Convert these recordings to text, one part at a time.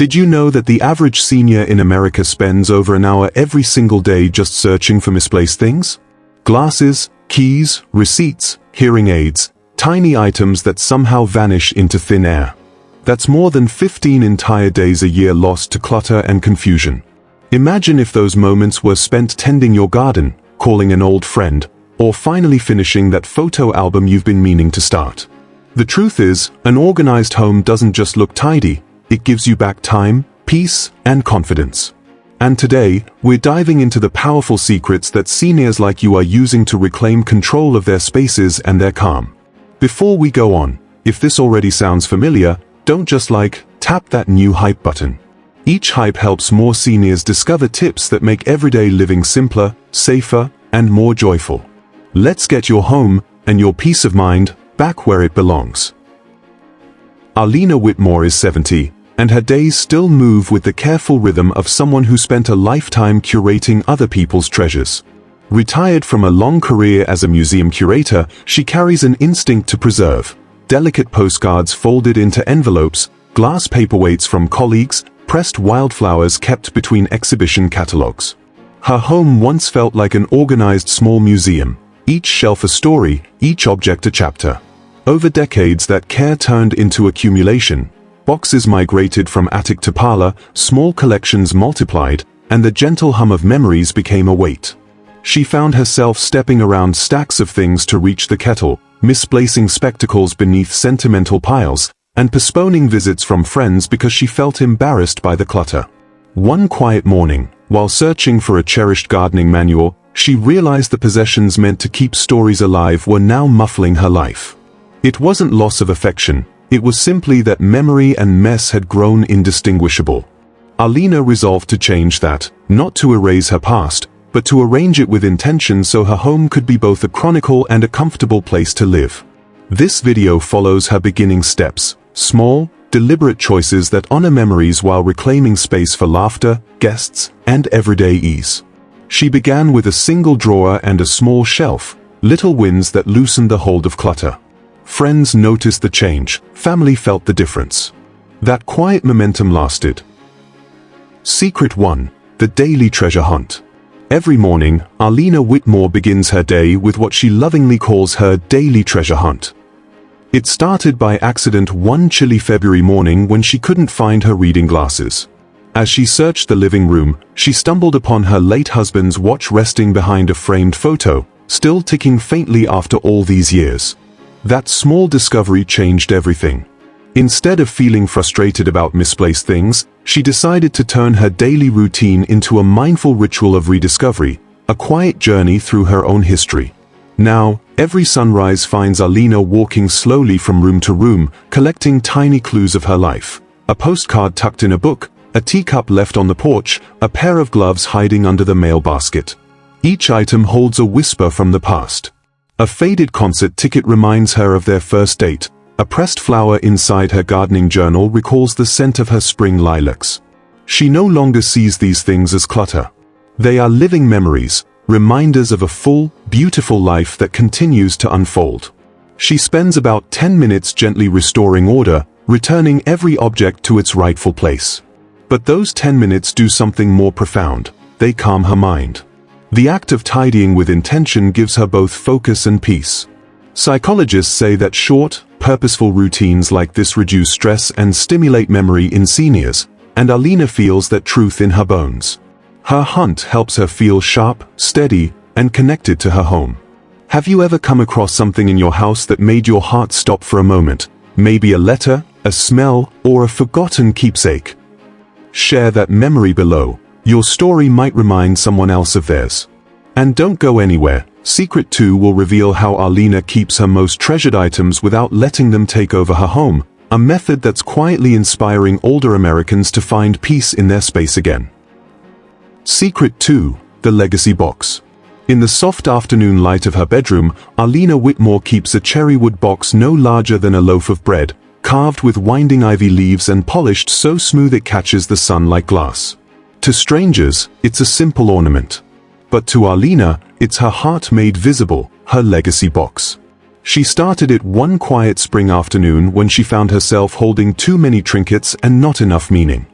Did you know that the average senior in America spends over an hour every single day just searching for misplaced things? Glasses, keys, receipts, hearing aids, tiny items that somehow vanish into thin air. That's more than 15 entire days a year lost to clutter and confusion. Imagine if those moments were spent tending your garden, calling an old friend, or finally finishing that photo album you've been meaning to start. The truth is, an organized home doesn't just look tidy, it gives you back time, peace, and confidence. And today, we're diving into the powerful secrets that seniors like you are using to reclaim control of their spaces and their calm. Before we go on, if this already sounds familiar, don't just tap that new hype button. Each hype helps more seniors discover tips that make everyday living simpler, safer, and more joyful. Let's get your home, and your peace of mind, back where it belongs. Arlena Whitmore is 70, and her days still move with the careful rhythm of someone who spent a lifetime curating other people's treasures. Retired from a long career as a museum curator, she carries an instinct to preserve. Delicate postcards folded into envelopes, glass paperweights from colleagues, pressed wildflowers kept between exhibition catalogs. Her home once felt like an organized small museum, each shelf a story, each object a chapter. Over decades that care turned into accumulation. Boxes migrated from attic to parlor, small collections multiplied, and the gentle hum of memories became a weight. She found herself stepping around stacks of things to reach the kettle, misplacing spectacles beneath sentimental piles, and postponing visits from friends because she felt embarrassed by the clutter. One quiet morning, while searching for a cherished gardening manual, she realized the possessions meant to keep stories alive were now muffling her life. It wasn't loss of affection, it was simply that memory and mess had grown indistinguishable. Arlena resolved to change that, not to erase her past, but to arrange it with intention so her home could be both a chronicle and a comfortable place to live. This video follows her beginning steps, small, deliberate choices that honor memories while reclaiming space for laughter, guests, and everyday ease. She began with a single drawer and a small shelf, little wins that loosened the hold of clutter. Friends noticed the change, family felt the difference. That quiet momentum lasted. Secret 1. The Daily Treasure Hunt. Every morning, Arlena Whitmore begins her day with what she lovingly calls her daily treasure hunt. It started by accident one chilly February morning when she couldn't find her reading glasses. As she searched the living room, she stumbled upon her late husband's watch resting behind a framed photo, still ticking faintly after all these years. That small discovery changed everything. Instead of feeling frustrated about misplaced things, she decided to turn her daily routine into a mindful ritual of rediscovery, a quiet journey through her own history. Now, every sunrise finds Arlena walking slowly from room to room, collecting tiny clues of her life. A postcard tucked in a book, a teacup left on the porch, a pair of gloves hiding under the mail basket. Each item holds a whisper from the past. A faded concert ticket reminds her of their first date. A pressed flower inside her gardening journal recalls the scent of her spring lilacs. She no longer sees these things as clutter. They are living memories, reminders of a full, beautiful life that continues to unfold. She spends about 10 minutes gently restoring order, returning every object to its rightful place. But those 10 minutes do something more profound. They calm her mind. The act of tidying with intention gives her both focus and peace. Psychologists say that short, purposeful routines like this reduce stress and stimulate memory in seniors, and Arlena feels that truth in her bones. Her hunt helps her feel sharp, steady, and connected to her home. Have you ever come across something in your house that made your heart stop for a moment? Maybe a letter, a smell, or a forgotten keepsake? Share that memory below. Your story might remind someone else of theirs. And don't go anywhere. Secret 2 will reveal how Arlena keeps her most treasured items without letting them take over her home, a method that's quietly inspiring older Americans to find peace in their space again. Secret 2. The Legacy Box. In the soft afternoon light of her bedroom, Arlena Whitmore keeps a cherrywood box no larger than a loaf of bread, carved with winding ivy leaves and polished so smooth it catches the sun like glass. To strangers, it's a simple ornament. But to Arlena, it's her heart made visible, her legacy box. She started it one quiet spring afternoon when she found herself holding too many trinkets and not enough meaning.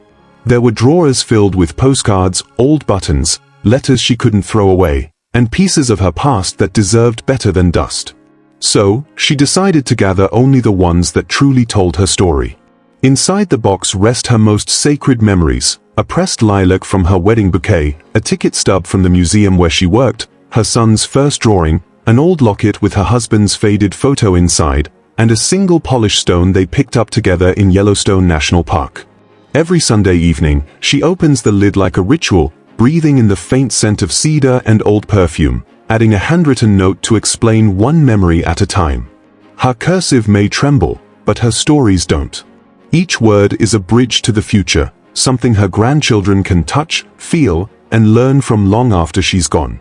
There were drawers filled with postcards, old buttons, letters she couldn't throw away, and pieces of her past that deserved better than dust. So, she decided to gather only the ones that truly told her story. Inside the box rest her most sacred memories: a pressed lilac from her wedding bouquet, a ticket stub from the museum where she worked, her son's first drawing, an old locket with her husband's faded photo inside, and a single polished stone they picked up together in Yellowstone National Park. Every Sunday evening, she opens the lid like a ritual, breathing in the faint scent of cedar and old perfume, adding a handwritten note to explain one memory at a time. Her cursive may tremble, but her stories don't. Each word is a bridge to the future, something her grandchildren can touch, feel, and learn from long after she's gone.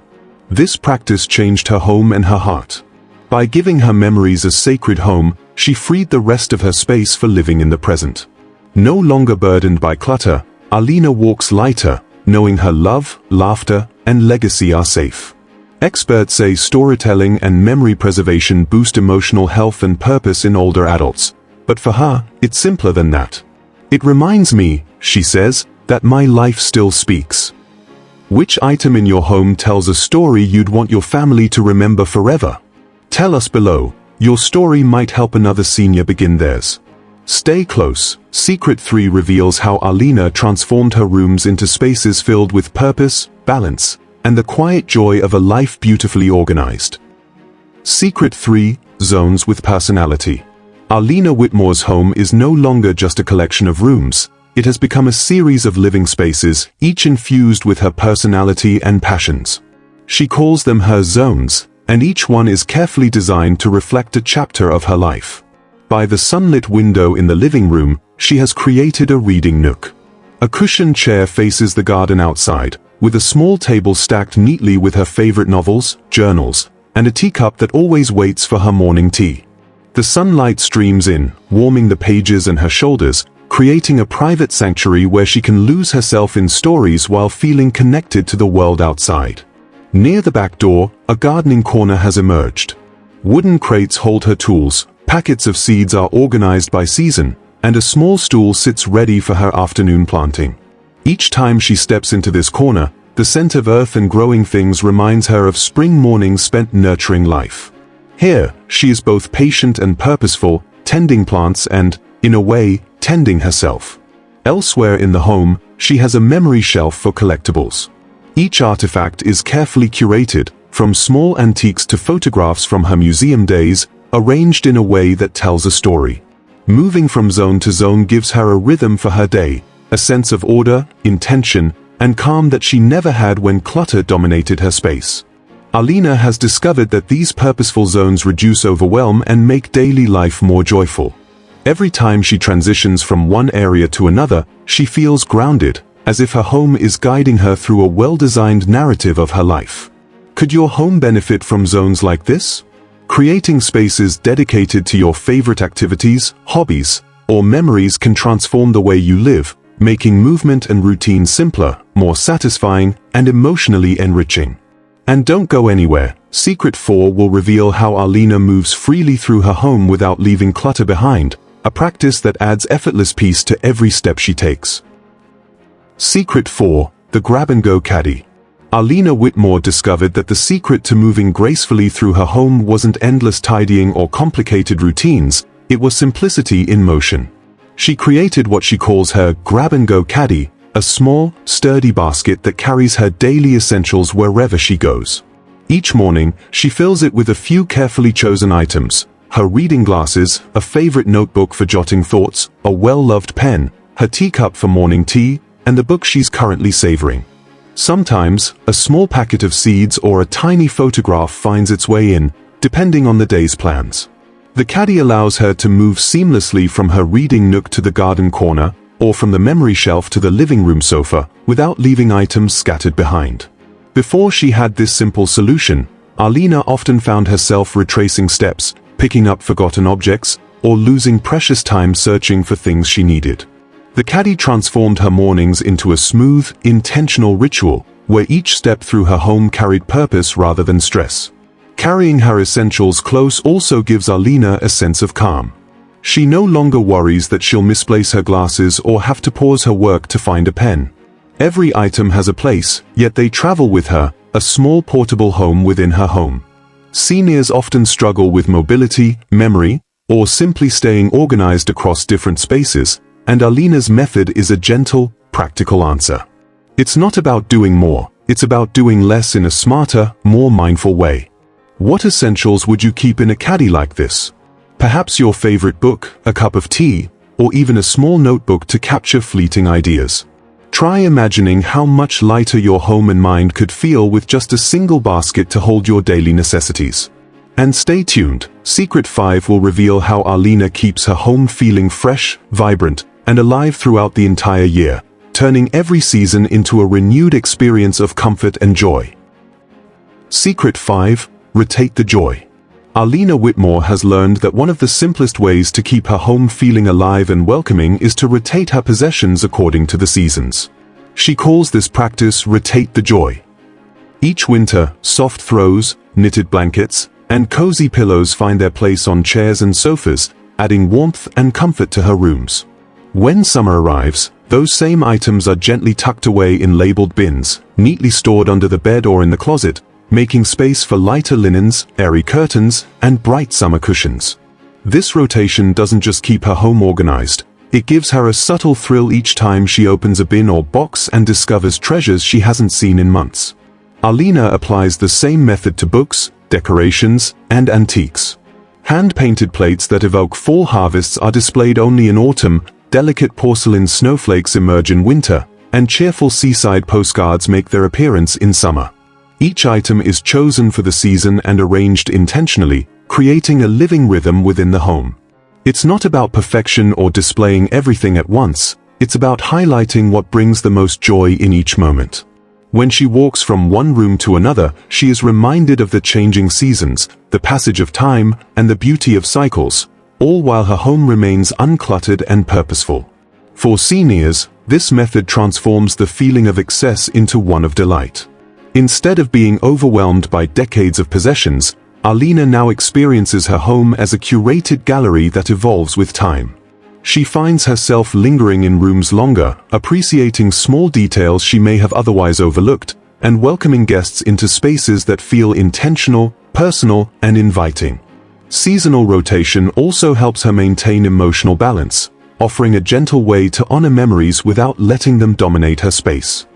This practice changed her home and her heart. By giving her memories a sacred home, she freed the rest of her space for living in the present. No longer burdened by clutter, Arlena walks lighter, knowing her love, laughter, and legacy are safe. Experts say storytelling and memory preservation boost emotional health and purpose in older adults. But for her, it's simpler than that. It reminds me, she says, that my life still speaks. Which item in your home tells a story you'd want your family to remember forever? Tell us below. Your story might help another senior begin theirs. Stay close. Secret 3 reveals how Arlena transformed her rooms into spaces filled with purpose, balance, and the quiet joy of a life beautifully organized. Secret 3: Zones with Personality. Arlena Whitmore's home is no longer just a collection of rooms. It has become a series of living spaces, each infused with her personality and passions. She calls them her zones, and each one is carefully designed to reflect a chapter of her life. By the sunlit window in the living room, she has created a reading nook. A cushioned chair faces the garden outside, with a small table stacked neatly with her favorite novels, journals, and a teacup that always waits for her morning tea. The sunlight streams in, warming the pages and her shoulders, creating a private sanctuary where she can lose herself in stories while feeling connected to the world outside. Near the back door, a gardening corner has emerged. Wooden crates hold her tools, packets of seeds are organized by season, and a small stool sits ready for her afternoon planting. Each time she steps into this corner, the scent of earth and growing things reminds her of spring mornings spent nurturing life. Here, she is both patient and purposeful, tending plants and, in a way, tending herself. Elsewhere in the home, she has a memory shelf for collectibles. Each artifact is carefully curated, from small antiques to photographs from her museum days, arranged in a way that tells a story. Moving from zone to zone gives her a rhythm for her day, a sense of order, intention, and calm that she never had when clutter dominated her space. Arlena has discovered that these purposeful zones reduce overwhelm and make daily life more joyful. Every time she transitions from one area to another, she feels grounded, as if her home is guiding her through a well-designed narrative of her life. Could your home benefit from zones like this? Creating spaces dedicated to your favorite activities, hobbies, or memories can transform the way you live, making movement and routine simpler, more satisfying, and emotionally enriching. And don't go anywhere. Secret 4 will reveal how Arlena moves freely through her home without leaving clutter behind, a practice that adds effortless peace to every step she takes. Secret 4: The Grab-and-Go Caddy. Arlena Whitmore discovered that the secret to moving gracefully through her home wasn't endless tidying or complicated routines, it was simplicity in motion. She created what she calls her Grab-and-Go Caddy, a small, sturdy basket that carries her daily essentials wherever she goes. Each morning, she fills it with a few carefully chosen items: her reading glasses, a favorite notebook for jotting thoughts, a well-loved pen, her teacup for morning tea, and the book she's currently savoring. Sometimes, a small packet of seeds or a tiny photograph finds its way in, depending on the day's plans. The caddy allows her to move seamlessly from her reading nook to the garden corner, or from the memory shelf to the living room sofa, without leaving items scattered behind. Before she had this simple solution, Arlena often found herself retracing steps, picking up forgotten objects, or losing precious time searching for things she needed. The caddy transformed her mornings into a smooth, intentional ritual, where each step through her home carried purpose rather than stress. Carrying her essentials close also gives Arlena a sense of calm. She no longer worries that she'll misplace her glasses or have to pause her work to find a pen. Every item has a place, yet they travel with her, a small portable home within her home. Seniors often struggle with mobility, memory, or simply staying organized across different spaces, and Arlena's method is a gentle, practical answer. It's not about doing more, it's about doing less in a smarter, more mindful way. What essentials would you keep in a caddy like this? Perhaps your favorite book, a cup of tea, or even a small notebook to capture fleeting ideas. Try imagining how much lighter your home and mind could feel with just a single basket to hold your daily necessities. And stay tuned, Secret 5 will reveal how Arlena keeps her home feeling fresh, vibrant, and alive throughout the entire year, turning every season into a renewed experience of comfort and joy. Secret 5, Rotate the Joy. Arlena Whitmore has learned that one of the simplest ways to keep her home feeling alive and welcoming is to rotate her possessions according to the seasons. She calls this practice Rotate the Joy. Each winter, soft throws, knitted blankets, and cozy pillows find their place on chairs and sofas, adding warmth and comfort to her rooms. When summer arrives, those same items are gently tucked away in labeled bins, neatly stored under the bed or in the closet, making space for lighter linens, airy curtains, and bright summer cushions. This rotation doesn't just keep her home organized, it gives her a subtle thrill each time she opens a bin or box and discovers treasures she hasn't seen in months. Arlena applies the same method to books, decorations, and antiques. Hand-painted plates that evoke fall harvests are displayed only in autumn, delicate porcelain snowflakes emerge in winter, and cheerful seaside postcards make their appearance in summer. Each item is chosen for the season and arranged intentionally, creating a living rhythm within the home. It's not about perfection or displaying everything at once, it's about highlighting what brings the most joy in each moment. When she walks from one room to another, she is reminded of the changing seasons, the passage of time, and the beauty of cycles, all while her home remains uncluttered and purposeful. For seniors, this method transforms the feeling of excess into one of delight. Instead of being overwhelmed by decades of possessions, Arlena now experiences her home as a curated gallery that evolves with time. She finds herself lingering in rooms longer, appreciating small details she may have otherwise overlooked, and welcoming guests into spaces that feel intentional, personal, and inviting. Seasonal rotation also helps her maintain emotional balance, offering a gentle way to honor memories without letting them dominate her space.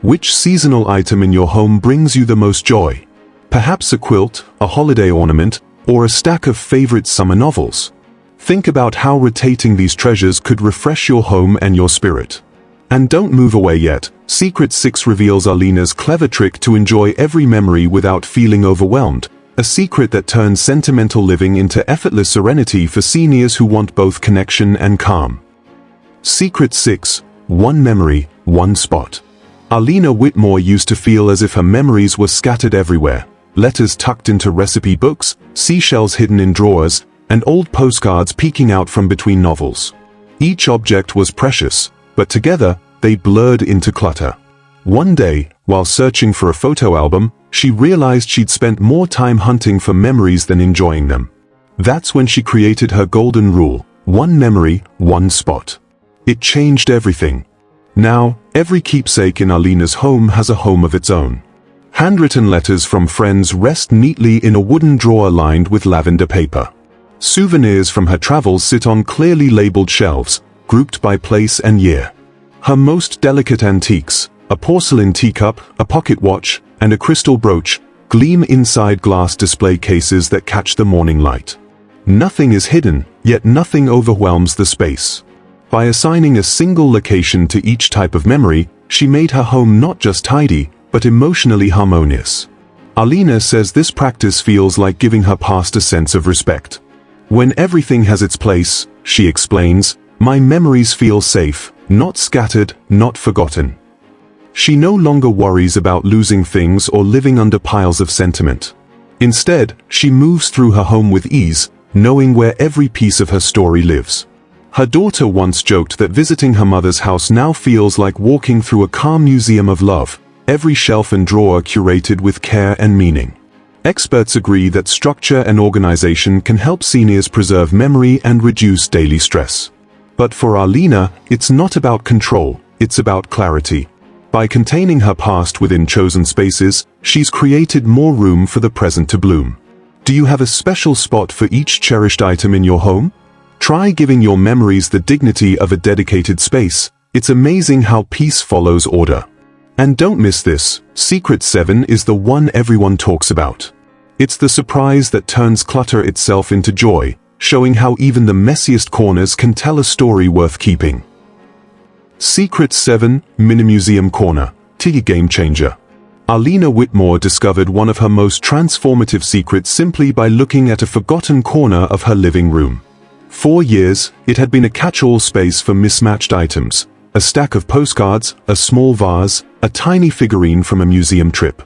Which seasonal item in your home brings you the most joy? Perhaps a quilt, a holiday ornament, or a stack of favorite summer novels? Think about how rotating these treasures could refresh your home and your spirit. And don't move away yet, Secret 6 reveals Arlena's clever trick to enjoy every memory without feeling overwhelmed, a secret that turns sentimental living into effortless serenity for seniors who want both connection and calm. Secret 6, One Memory, One Spot. Arlena Whitmore used to feel as if her memories were scattered everywhere, letters tucked into recipe books, seashells hidden in drawers, and old postcards peeking out from between novels. Each object was precious, but together, they blurred into clutter. One day, while searching for a photo album, she realized she'd spent more time hunting for memories than enjoying them. That's when she created her golden rule, one memory, one spot. It changed everything. Now, every keepsake in Arlena's home has a home of its own. Handwritten letters from friends rest neatly in a wooden drawer lined with lavender paper. Souvenirs from her travels sit on clearly labeled shelves, grouped by place and year. Her most delicate antiques, a porcelain teacup, a pocket watch, and a crystal brooch, gleam inside glass display cases that catch the morning light. Nothing is hidden, yet nothing overwhelms the space. By assigning a single location to each type of memory, she made her home not just tidy, but emotionally harmonious. Arlena says this practice feels like giving her past a sense of respect. When everything has its place, she explains, my memories feel safe, not scattered, not forgotten. She no longer worries about losing things or living under piles of sentiment. Instead, she moves through her home with ease, knowing where every piece of her story lives. Her daughter once joked that visiting her mother's house now feels like walking through a calm museum of love, every shelf and drawer curated with care and meaning. Experts agree that structure and organization can help seniors preserve memory and reduce daily stress. But for Arlena, it's not about control, it's about clarity. By containing her past within chosen spaces, she's created more room for the present to bloom. Do you have a special spot for each cherished item in your home? Try giving your memories the dignity of a dedicated space. It's amazing how peace follows order. And don't miss this, Secret 7 is the one everyone talks about. It's the surprise that turns clutter itself into joy, showing how even the messiest corners can tell a story worth keeping. Secret 7, Minimalism Corner, Tea Game Changer. Arlena Whitmore discovered one of her most transformative secrets simply by looking at a forgotten corner of her living room. For years, it had been a catch-all space for mismatched items, a stack of postcards, a small vase, a tiny figurine from a museum trip.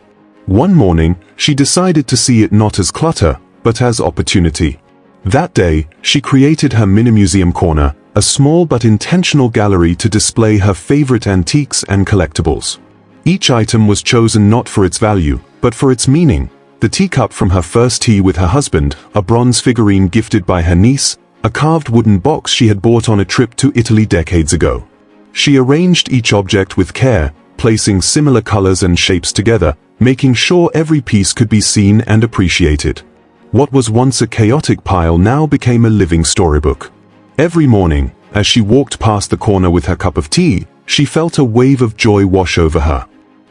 One morning, she decided to see it not as clutter, but as opportunity. That day, she created her Minimalism Corner, a small but intentional gallery to display her favorite antiques and collectibles. Each item was chosen not for its value, but for its meaning. The teacup from her first tea with her husband, a bronze figurine gifted by her niece, a carved wooden box she had bought on a trip to Italy decades ago. She arranged each object with care, placing similar colors and shapes together, making sure every piece could be seen and appreciated. What was once a chaotic pile now became a living storybook. Every morning, as she walked past the corner with her cup of tea, she felt a wave of joy wash over her.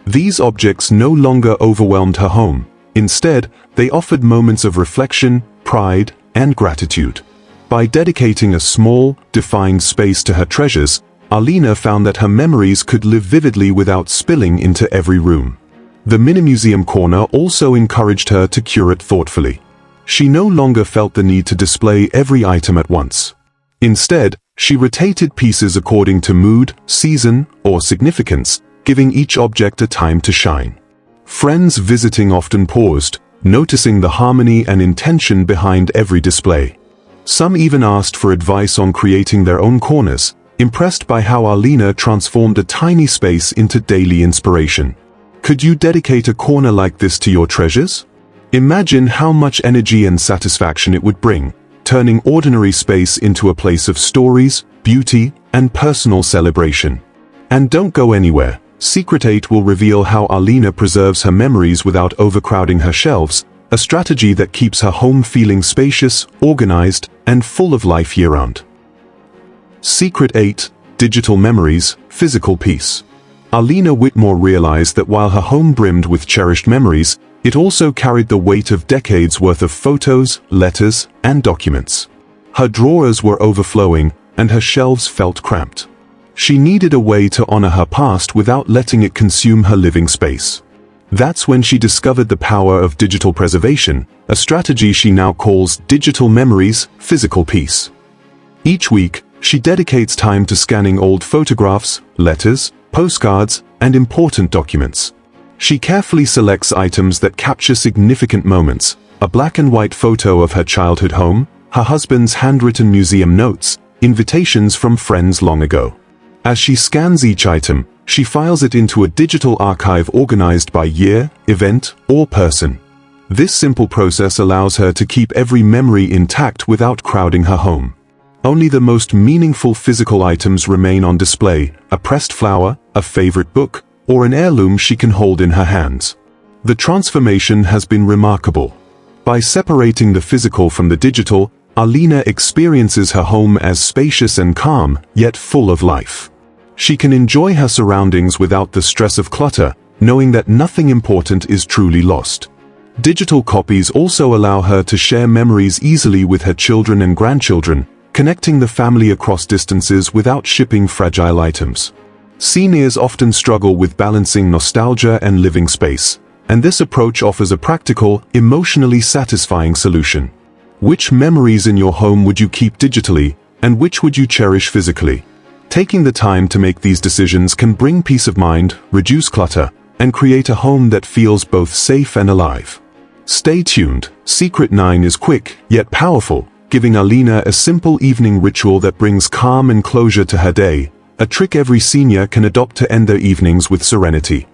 These objects no longer overwhelmed her home. Instead, they offered moments of reflection, pride, and gratitude. By dedicating a small, defined space to her treasures, Arlena found that her memories could live vividly without spilling into every room. The Minimalism Corner also encouraged her to curate thoughtfully. She no longer felt the need to display every item at once. Instead, she rotated pieces according to mood, season, or significance, giving each object a time to shine. Friends visiting often paused, noticing the harmony and intention behind every display. Some even asked for advice on creating their own corners, impressed by how Arlena transformed a tiny space into daily inspiration. Could you dedicate a corner like this to your treasures? Imagine how much energy and satisfaction it would bring, turning ordinary space into a place of stories, beauty, and personal celebration. And don't go anywhere. Secret 8 will reveal how Arlena preserves her memories without overcrowding her shelves, a strategy that keeps her home feeling spacious, organized, and full of life year-round. Secret 8, Digital Memories, Physical Peace. Arlena Whitmore realized that while her home brimmed with cherished memories, it also carried the weight of decades worth of photos, letters, and documents. Her drawers were overflowing, and her shelves felt cramped. She needed a way to honor her past without letting it consume her living space. That's when she discovered the power of digital preservation, a strategy she now calls Digital Memories, Physical Peace. Each week, she dedicates time to scanning old photographs, letters, postcards, and important documents. She carefully selects items that capture significant moments, a black and white photo of her childhood home, her husband's handwritten museum notes, invitations from friends long ago. As she scans each item, she files it into a digital archive organized by year, event, or person. This simple process allows her to keep every memory intact without crowding her home. Only the most meaningful physical items remain on display, a pressed flower, a favorite book, or an heirloom she can hold in her hands. The transformation has been remarkable. By separating the physical from the digital, Arlena experiences her home as spacious and calm, yet full of life. She can enjoy her surroundings without the stress of clutter, knowing that nothing important is truly lost. Digital copies also allow her to share memories easily with her children and grandchildren, connecting the family across distances without shipping fragile items. Seniors often struggle with balancing nostalgia and living space, and this approach offers a practical, emotionally satisfying solution. Which memories in your home would you keep digitally, and which would you cherish physically? Taking the time to make these decisions can bring peace of mind, reduce clutter, and create a home that feels both safe and alive. Stay tuned. Secret 9 is quick, yet powerful, giving Arlena a simple evening ritual that brings calm and closure to her day, a trick every senior can adopt to end their evenings with serenity.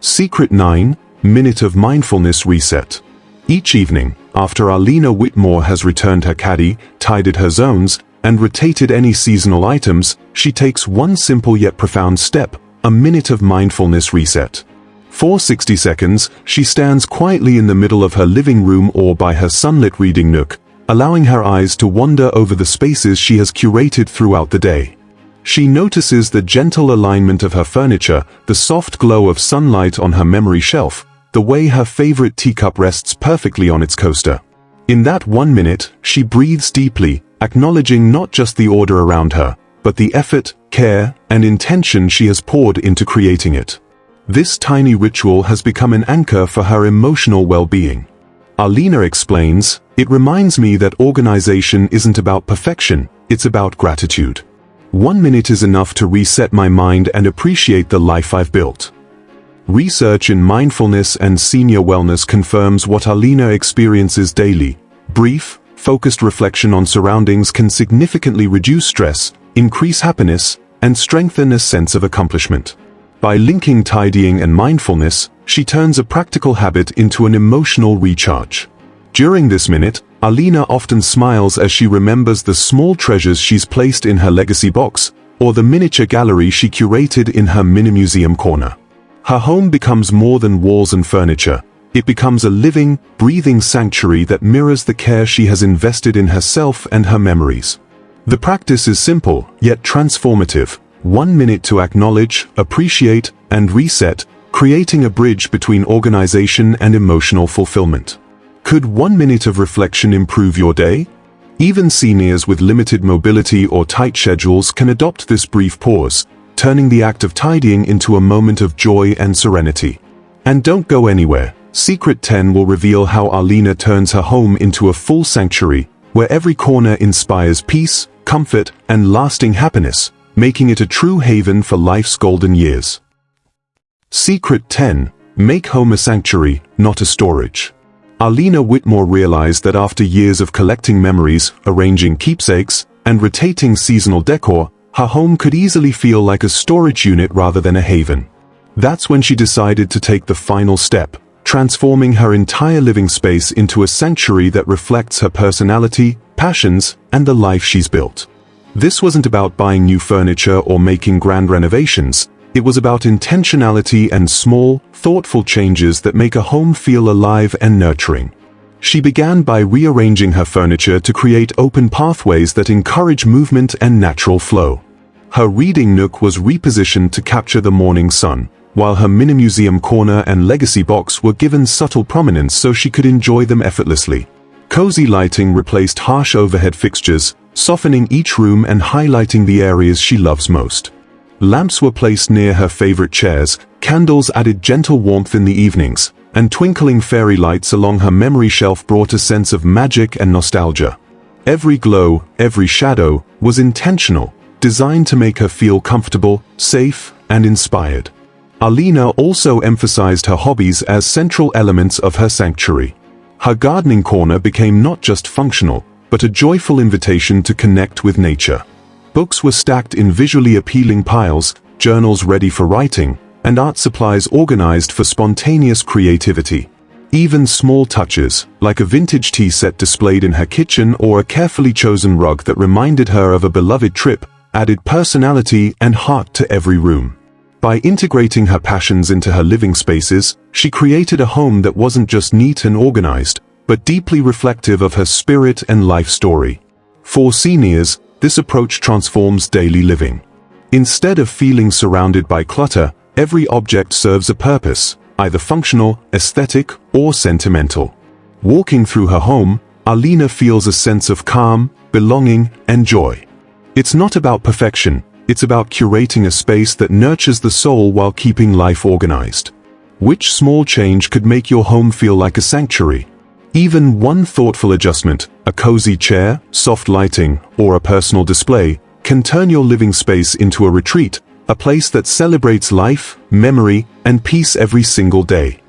Secret 9, Minute of Mindfulness Reset. Each evening, after Arlena Whitmore has returned her caddy, tidied her zones, and rotated any seasonal items, she takes one simple yet profound step, a minute of mindfulness reset. For 60 seconds, she stands quietly in the middle of her living room or by her sunlit reading nook, allowing her eyes to wander over the spaces she has curated throughout the day. She notices the gentle alignment of her furniture, the soft glow of sunlight on her memory shelf, the way her favorite teacup rests perfectly on its coaster. In that 1 minute, she breathes deeply, acknowledging not just the order around her, but the effort, care, and intention she has poured into creating it. This tiny ritual has become an anchor for her emotional well-being. Arlena explains, "It reminds me that organization isn't about perfection, it's about gratitude. 1 minute is enough to reset my mind and appreciate the life I've built." Research in mindfulness and senior wellness confirms what Arlena experiences daily. Brief, focused reflection on surroundings can significantly reduce stress, increase happiness, and strengthen a sense of accomplishment. By linking tidying and mindfulness, she turns a practical habit into an emotional recharge. During this minute, Arlena often smiles as she remembers the small treasures she's placed in her legacy box, or the miniature gallery she curated in her Minimalism corner. Her home becomes more than walls and furniture. It becomes a living, breathing sanctuary that mirrors the care she has invested in herself and her memories. The practice is simple, yet transformative. 1 minute to acknowledge, appreciate, and reset, creating a bridge between organization and emotional fulfillment. Could 1 minute of reflection improve your day? Even seniors with limited mobility or tight schedules can adopt this brief pause, turning the act of tidying into a moment of joy and serenity. And don't go anywhere. Secret 10 will reveal how Arlena turns her home into a full sanctuary, where every corner inspires peace, comfort, and lasting happiness, making it a true haven for life's golden years. Secret 10. Make home a sanctuary, not a storage. Arlena Whitmore realized that after years of collecting memories, arranging keepsakes, and rotating seasonal decor, her home could easily feel like a storage unit rather than a haven. That's when she decided to take the final step, transforming her entire living space into a sanctuary that reflects her personality, passions, and the life she's built. This wasn't about buying new furniture or making grand renovations. It was about intentionality and small, thoughtful changes that make a home feel alive and nurturing. She began by rearranging her furniture to create open pathways that encourage movement and natural flow. Her reading nook was repositioned to capture the morning sun, while her Minimalism corner and legacy box were given subtle prominence so she could enjoy them effortlessly. Cozy lighting replaced harsh overhead fixtures, softening each room and highlighting the areas she loves most. Lamps were placed near her favorite chairs, candles added gentle warmth in the evenings, and twinkling fairy lights along her memory shelf brought a sense of magic and nostalgia. Every glow, every shadow, was intentional, designed to make her feel comfortable, safe, and inspired. Arlena also emphasized her hobbies as central elements of her sanctuary. Her gardening corner became not just functional, but a joyful invitation to connect with nature. Books were stacked in visually appealing piles, journals ready for writing, and art supplies organized for spontaneous creativity. Even small touches, like a vintage tea set displayed in her kitchen or a carefully chosen rug that reminded her of a beloved trip, added personality and heart to every room. By integrating her passions into her living spaces, she created a home that wasn't just neat and organized, but deeply reflective of her spirit and life story. For seniors, this approach transforms daily living. Instead of feeling surrounded by clutter, every object serves a purpose, either functional, aesthetic, or sentimental. Walking through her home, Arlena feels a sense of calm, belonging, and joy. It's not about perfection, it's about curating a space that nurtures the soul while keeping life organized. Which small change could make your home feel like a sanctuary? Even one thoughtful adjustment, a cozy chair, soft lighting, or a personal display, can turn your living space into a retreat, a place that celebrates life, memory, and peace every single day.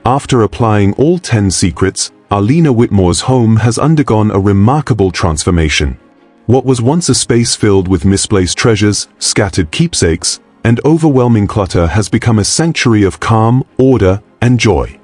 After applying all 10 secrets, Arlena Whitmore's home has undergone a remarkable transformation. What was once a space filled with misplaced treasures, scattered keepsakes, and overwhelming clutter has become a sanctuary of calm, order, and joy.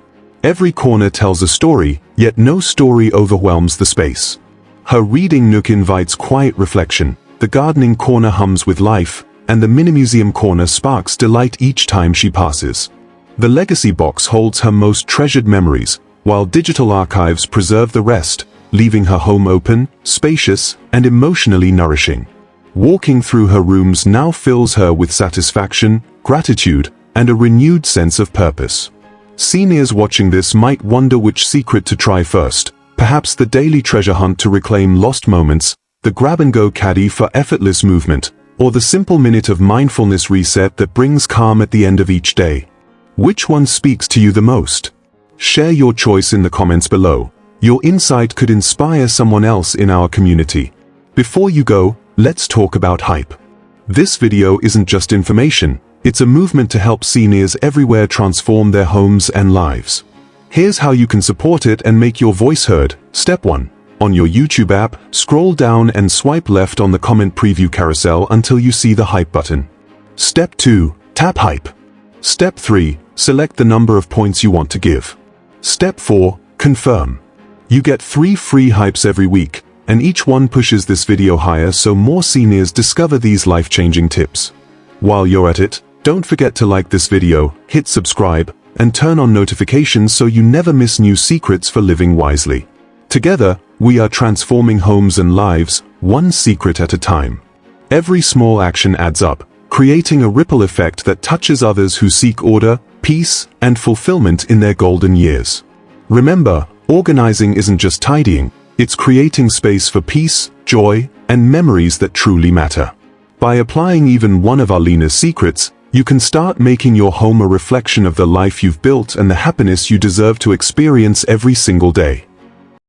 Every corner tells a story, yet no story overwhelms the space. Her reading nook invites quiet reflection, the gardening corner hums with life, and the Minimalism corner sparks delight each time she passes. The legacy box holds her most treasured memories, while digital archives preserve the rest, leaving her home open, spacious, and emotionally nourishing. Walking through her rooms now fills her with satisfaction, gratitude, and a renewed sense of purpose. Seniors watching this might wonder which secret to try first, perhaps the daily treasure hunt to reclaim lost moments, the grab-and-go caddy for effortless movement, or the simple minute of mindfulness reset that brings calm at the end of each day. Which one speaks to you the most? Share your choice in the comments below. Your insight could inspire someone else in our community. Before you go, let's talk about hype. This video isn't just information, it's a movement to help seniors everywhere transform their homes and lives. Here's how you can support it and make your voice heard. Step 1. On your YouTube app, scroll down and swipe left on the comment preview carousel until you see the hype button. Step 2. Tap hype. Step 3. Select the number of points you want to give. Step 4. Confirm. You get 3 free hypes every week, and each one pushes this video higher so more seniors discover these life-changing tips. While you're at it, don't forget to like this video, hit subscribe, and turn on notifications so you never miss new secrets for living wisely. Together, we are transforming homes and lives, one secret at a time. Every small action adds up, creating a ripple effect that touches others who seek order, peace, and fulfillment in their golden years. Remember, organizing isn't just tidying, it's creating space for peace, joy, and memories that truly matter. By applying even one of Arlena's secrets, you can start making your home a reflection of the life you've built and the happiness you deserve to experience every single day.